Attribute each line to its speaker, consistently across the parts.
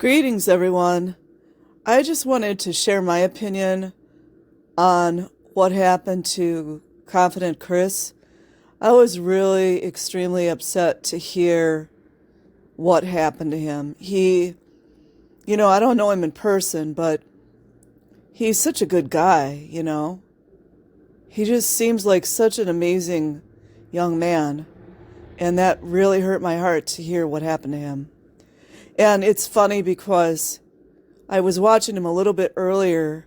Speaker 1: Greetings, everyone. I just wanted to share my opinion on what happened to Confident Chris. I was really extremely upset to hear what happened to him. I don't know him in person, but he's such a good guy. He just seems like such an amazing young man, and that really hurt my heart to hear what happened to him. And it's funny because I was watching him a little bit earlier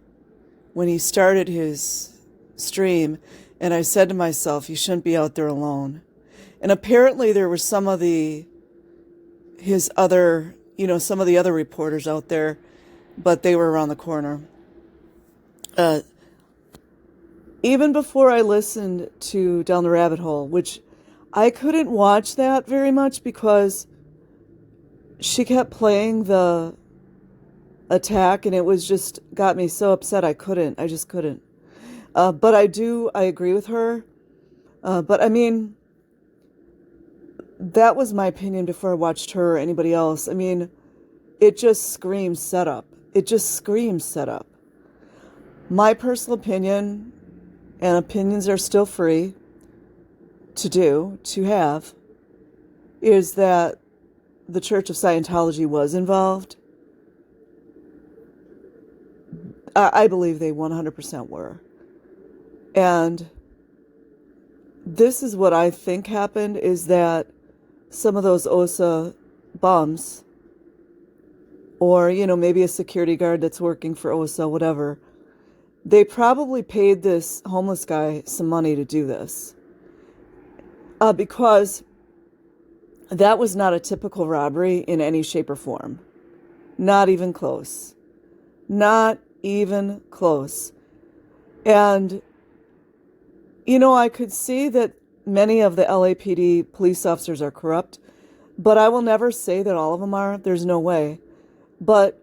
Speaker 1: when he started his stream, and I said to myself, you shouldn't be out there alone. And apparently there were some of the other reporters out there, but they were around the corner. Even before I listened to Down the Rabbit Hole, which I couldn't watch that very much because she kept playing the attack, and it was just got me so upset. I just couldn't. But I agree with her. But I mean, that was my opinion before I watched her or anybody else. I mean, it just screams setup. It just screams setup. My personal opinion, and opinions are still free to have, is that the Church of Scientology was involved. I believe they 100% were. And this is what I think happened, is that some of those OSA bums, or, maybe a security guard that's working for OSA, whatever, they probably paid this homeless guy some money to do this. Because that was not a typical robbery in any shape or form. Not even close. Not even close. And, I could see that many of the LAPD police officers are corrupt, but I will never say that all of them are. There's no way. But,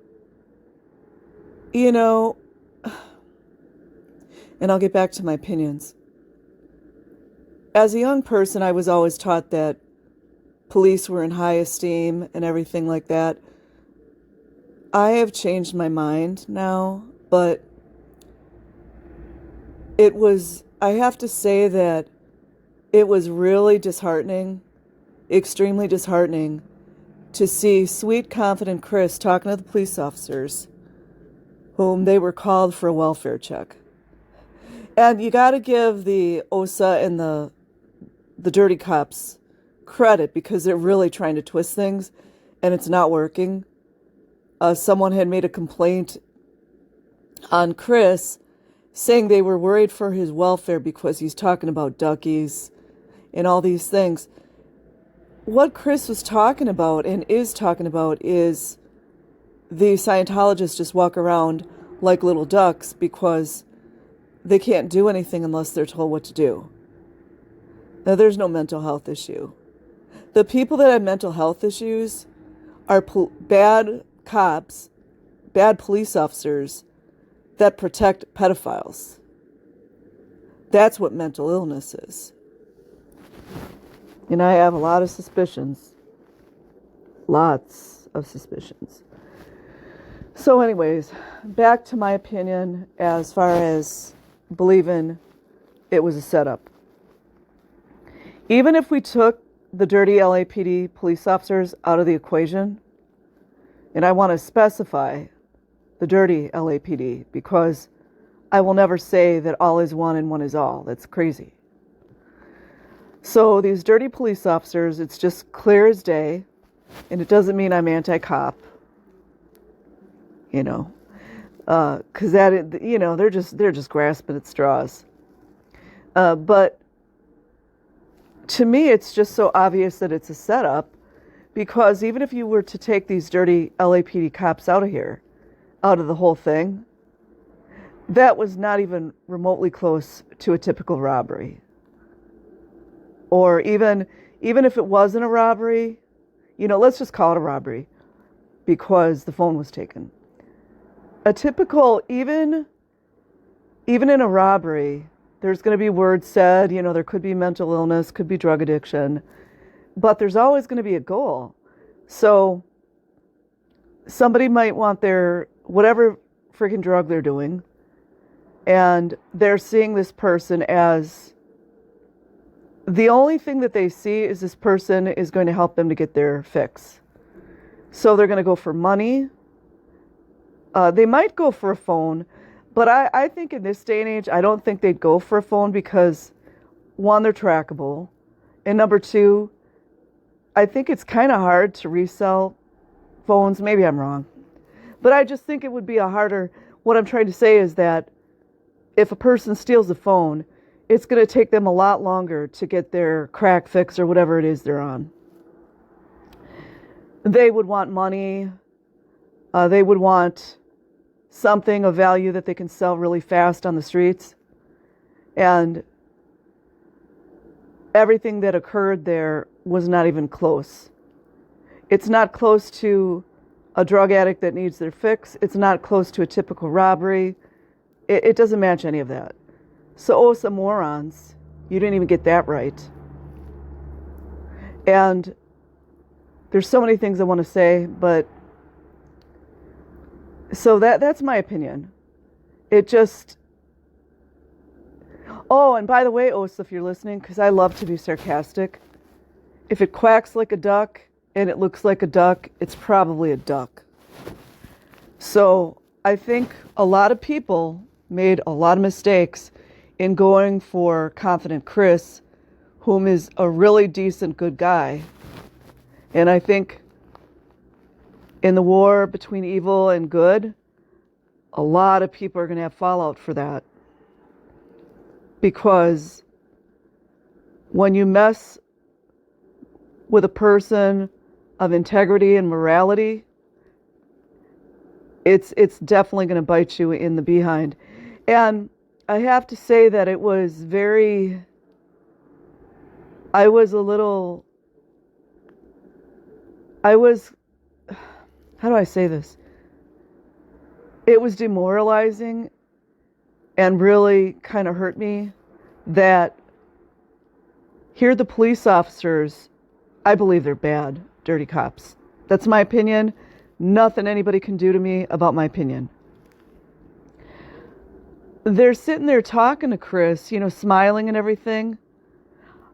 Speaker 1: and I'll get back to my opinions. As a young person, I was always taught that police were in high esteem and everything like that. I have changed my mind now, but I have to say that it was really disheartening, extremely disheartening, to see sweet, confident Chris talking to the police officers whom they were called for a welfare check. And you got to give the OSA and the dirty cops credit, because they're really trying to twist things and it's not working. Someone had made a complaint on Chris saying they were worried for his welfare because he's talking about duckies and all these things. What Chris was talking about and is talking about is the Scientologists just walk around like little ducks because they can't do anything unless they're told what to do. Now, there's no mental health issue. The people that have mental health issues are bad cops, bad police officers that protect pedophiles. That's what mental illness is. And I have a lot of suspicions. Lots of suspicions. So anyways, back to my opinion as far as believing it was a setup. Even if we took the dirty LAPD police officers out of the equation, and I want to specify the dirty LAPD because I will never say that all is one and one is all. That's crazy. So these dirty police officers, it's just clear as day, and it doesn't mean I'm anti-cop, because they're just grasping at straws. But to me, it's just so obvious that it's a setup, because even if you were to take these dirty LAPD cops out of the whole thing, that was not even remotely close to a typical robbery. Or even if it wasn't a robbery, let's just call it a robbery because the phone was taken. A typical, even in a robbery, there's going to be words said, there could be mental illness, could be drug addiction, but there's always going to be a goal. So somebody might want their whatever freaking drug they're doing, and they're seeing this person as the only thing that they see is this person is going to help them to get their fix. So they're going to go for money. They might go for a phone, but I think in this day and age, I don't think they'd go for a phone because, one, they're trackable, and number two, I think it's kind of hard to resell phones. Maybe I'm wrong, but I just think it would be a harder. What I'm trying to say is that if a person steals a phone, it's going to take them a lot longer to get their crack fix or whatever it is they're on. They would want money. They would want something of value that they can sell really fast on the streets. And everything that occurred there was not even close. It's not close to a drug addict that needs their fix. It's not close to a typical robbery. It doesn't match any of that. So, some morons, you didn't even get that right. And there's so many things I want to say, but so that's my opinion. It just, oh, and by the way, Osa, if you're listening, because I love to be sarcastic, if it quacks like a duck and it looks like a duck, it's probably a duck. So I think a lot of people made a lot of mistakes in going for Confident Chris, whom is a really decent, good guy. And I think in the war between evil and good, a lot of people are going to have fallout for that. Because when you mess with a person of integrity and morality, it's definitely going to bite you in the behind. And I have to say that it was how do I say this? It was demoralizing and really kind of hurt me that here the police officers, I believe they're bad, dirty cops. That's my opinion. Nothing anybody can do to me about my opinion. They're sitting there talking to Chris, smiling and everything.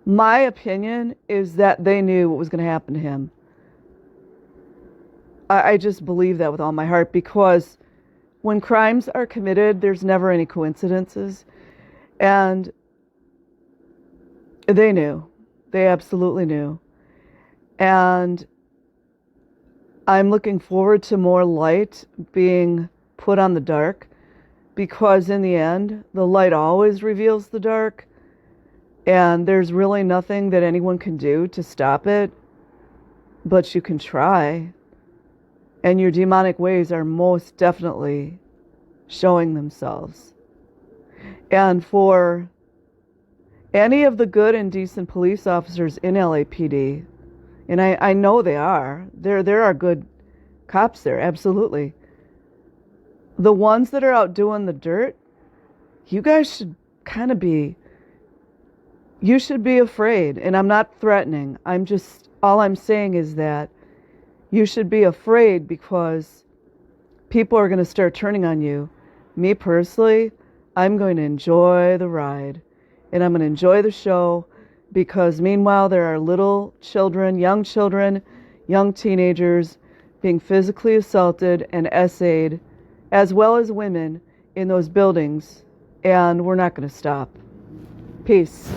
Speaker 1: My opinion is that they knew what was going to happen to him. I just believe that with all my heart, because when crimes are committed, there's never any coincidences. And they knew. They absolutely knew. And I'm looking forward to more light being put on the dark, because in the end, the light always reveals the dark, and there's really nothing that anyone can do to stop it, but you can try. And your demonic ways are most definitely showing themselves. And for any of the good and decent police officers in LAPD, and I know they are, there are good cops there, absolutely. The ones that are out doing the dirt, you guys should kind of you should be afraid. And I'm not threatening. All I'm saying is that you should be afraid, because people are going to start turning on you. Me personally, I'm going to enjoy the ride, and I'm going to enjoy the show, because meanwhile there are little children, young teenagers being physically assaulted and essayed, as well as women in those buildings, and we're not going to stop. Peace.